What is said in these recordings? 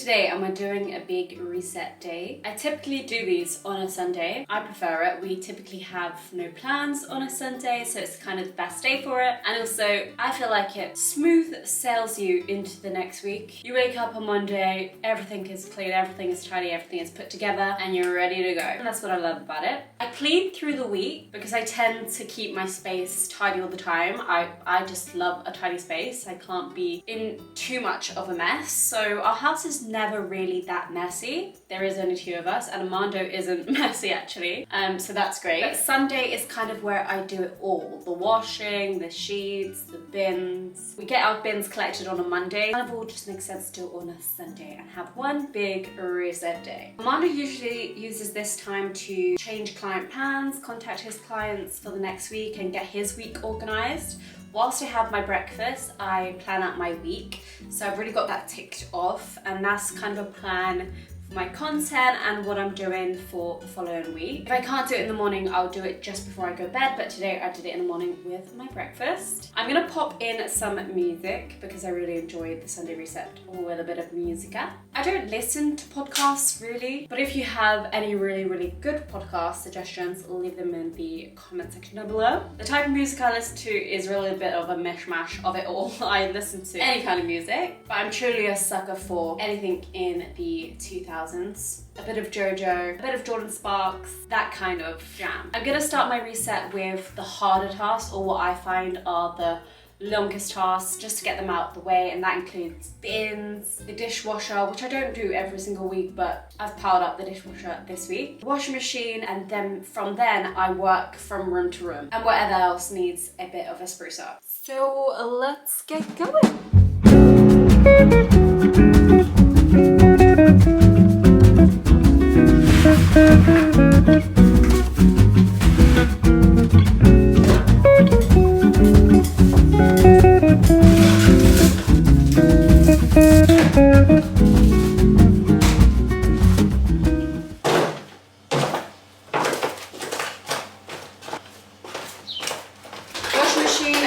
today and we're doing a big reset day. I typically do these on a Sunday. I prefer it. We typically have no plans on a Sunday, so it's kind of the best day for it. And also, I feel like it smooth sails you into the next week. You wake up on Monday, everything is clean, everything is tidy, everything is put together, and you're ready to go. And that's what I love about it. I clean through the week because I tend to keep my space tidy all the time. I just love a tidy space. I can't be in too much of a mess. So our house is never really that messy. There is only two of us and Armando isn't messy actually. So that's great. But Sunday is kind of where I do it all. The washing, the sheets, the bins. We get our bins collected on a Monday. Kind of all just makes sense to do it on a Sunday and have one big reset day. Armando usually uses this time to change client plans, contact his clients for the next week and get his week organized. Whilst I have my breakfast, I plan out my week. So I've really got that ticked off, and that's kind of a plan for my content and what I'm doing for the following week. If I can't do it in the morning, I'll do it just before I go to bed, but today I did it in the morning with my breakfast. I'm gonna pop in some music because I really enjoyed the Sunday reset with a bit of musica. I don't listen to podcasts really, but if you have any really good podcast suggestions, leave them in the comment section down below. The type of music I listen to is really a bit of a mishmash of it all. I listen to any kind of music, but I'm truly a sucker for anything in the 2000s. A bit of JoJo, a bit of Jordan Sparks, that kind of jam. I'm gonna start my reset with the harder tasks, or what I find are the longest tasks, just to get them out of the way, and that includes bins, the dishwasher, which I don't do every single week, but I've piled up the dishwasher this week, the washing machine, and then from then I work from room to room, and whatever else needs a bit of a spruce up. So let's get going.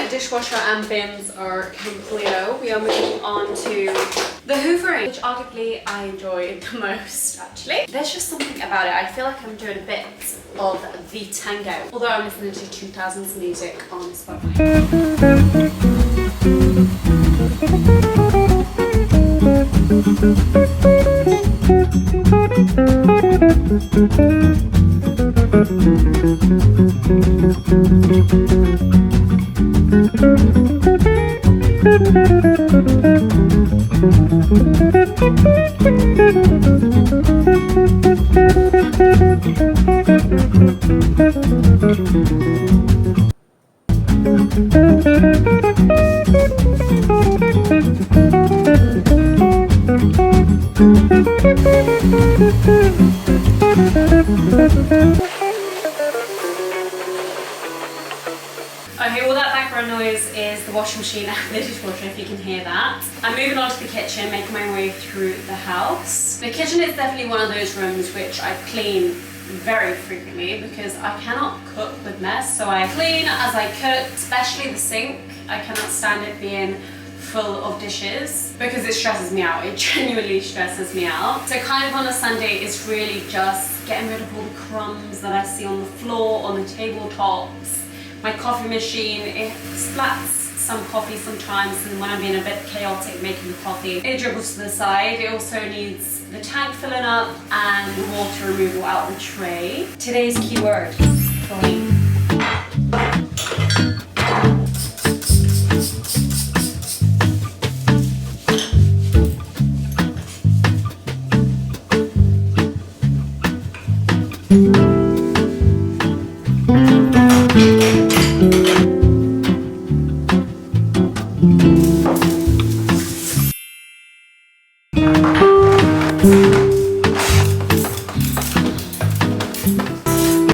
Dishwasher and bins are completo. We are moving on to the hoovering, which arguably I enjoy the most actually. There's just something about it. I feel like I'm doing a bit of the Thankyou, although I'm listening to 2000s music on Spotify. Okay, well that background noise is the washing machine and the dishwasher, if you can hear that. I'm moving on to the kitchen, making my way through the house. The kitchen is definitely one of those rooms which I clean very frequently because I cannot cook with mess, so I clean as I cook, especially the sink. I cannot stand it being full of dishes because it stresses me out. It genuinely stresses me out. So kind of on a Sunday is really just getting rid of all the crumbs that I see on the floor, on the tabletops. My coffee machine, it splats some coffee sometimes, and when I'm being a bit chaotic making the coffee, it dribbles to the side. It also needs the tank filling up and water removal out of the tray. Today's keyword, clean.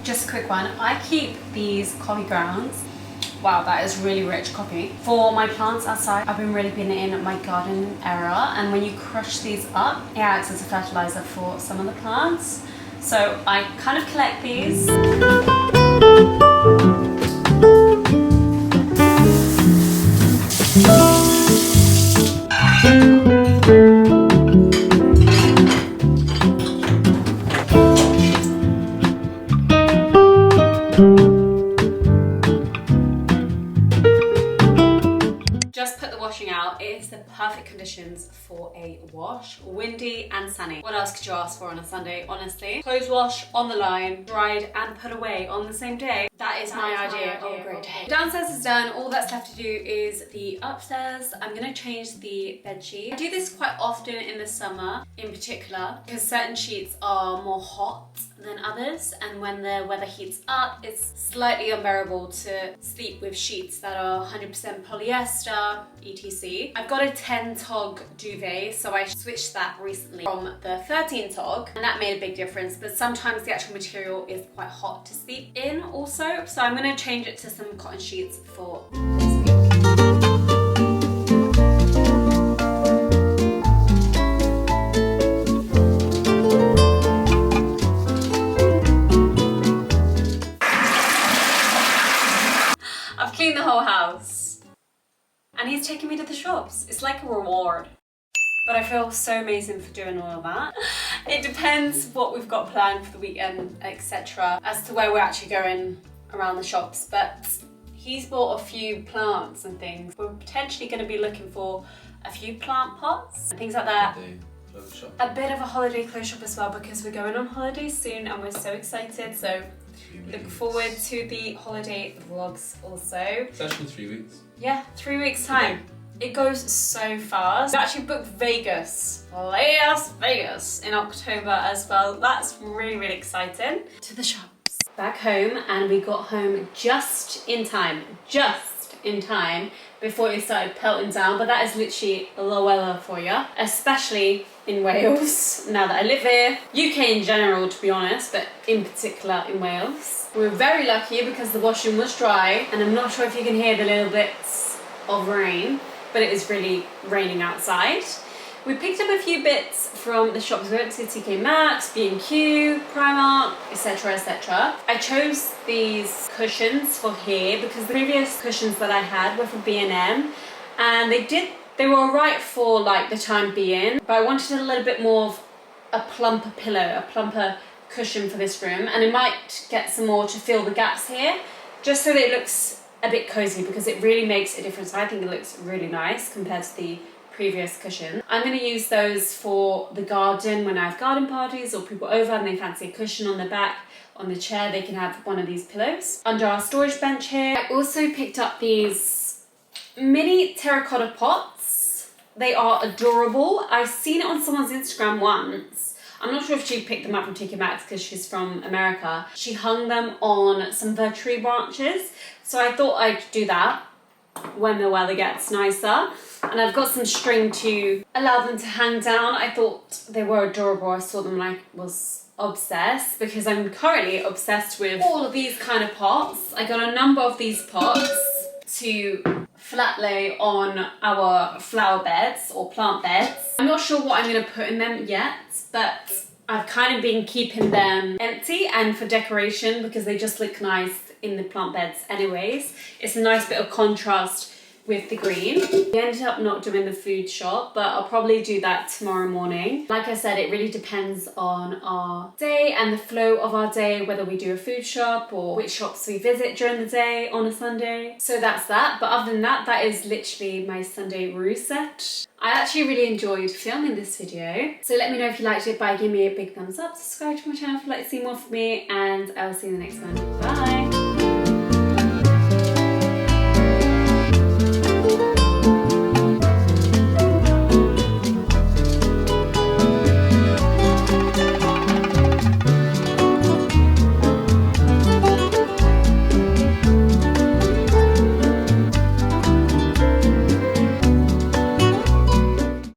Just a quick one. I keep these coffee grounds. Wow, that is really rich coffee. For my plants outside, I've been really been in my garden era, and when you crush these up, it acts as a fertilizer for some of the plants. So I kind of collect these. the perfect conditions for a wash. Windy and sunny. What else could you ask for on a Sunday, honestly? Clothes wash on the line, dried and put away on the same day. That is my idea of a great day. Downstairs is done. All that's left to do is the upstairs. I'm gonna change the bed sheet. I do this quite often in the summer in particular because certain sheets are more hot than others, and when the weather heats up it's slightly unbearable to sleep with sheets that are 100% polyester etc. I've got a 10 tog duvet, so I switched that recently from the 13 tog and that made a big difference, but sometimes the actual material is quite hot to sleep in also, so I'm going to change it to some cotton sheets for this week. The whole house and he's taking me to the shops. It's like a reward, but I feel so amazing for doing all of that. It depends what we've got planned for the weekend, etc., as to where we're actually going around the shops, but he's bought a few plants and things. We're potentially going to be looking for a few plant pots and things like that. A bit of a holiday clothes shop as well, because we're going on holiday soon and we're so excited, so look forward to the holiday vlogs also. It's actually 3 weeks. Yeah, 3 weeks time. It goes so fast. We actually booked Vegas, Las Vegas in October as well. That's really, really exciting. To the shops. Back home, and we got home just in time before it started pelting down, but that is literally low weather for you, especially in Wales, now that I live here. UK in general, to be honest, but in particular in Wales. We were very lucky because the washing was dry, and I'm not sure if you can hear the little bits of rain, but it is really raining outside. We picked up a few bits from the shops. We went to TK Maxx, B&Q, Primark, etc, etc. I chose these cushions for here because the previous cushions that I had were from B&M, and they were alright for like the time being, but I wanted a little bit more of a plumper pillow, a plumper cushion for this room, and I might get some more to fill the gaps here, just so that it looks a bit cozy, because it really makes a difference. I think it looks really nice compared to the previous cushion. I'm going to use those for the garden when I have garden parties or people over and they fancy a cushion on the back on the chair. They can have one of these pillows under our storage bench here. I also picked up these mini terracotta pots. They are adorable. I've seen it on someone's Instagram once. I'm not sure if she picked them up from TK Maxx because she's from America. She hung them on some of her tree branches, so I thought I'd do that when the weather gets nicer. And I've got some string to allow them to hang down. I thought they were adorable. I saw them and I was obsessed, because I'm currently obsessed with all of these kind of pots. I got a number of these pots to flat lay on our flower beds or plant beds. I'm not sure what I'm going to put in them yet, but I've kind of been keeping them empty and for decoration because they just look nice in the plant beds anyways. It's a nice bit of contrast with the green. We ended up not doing the food shop, but I'll probably do that tomorrow morning. Like I said, it really depends on our day and the flow of our day, whether we do a food shop or which shops we visit during the day on a Sunday. So that's that, but other than that, that is literally my Sunday reset. I actually really enjoyed filming this video, so let me know if you liked it by giving me a big thumbs up, subscribe to my channel if you'd like to see more from me, and I will see you in the next one. Bye!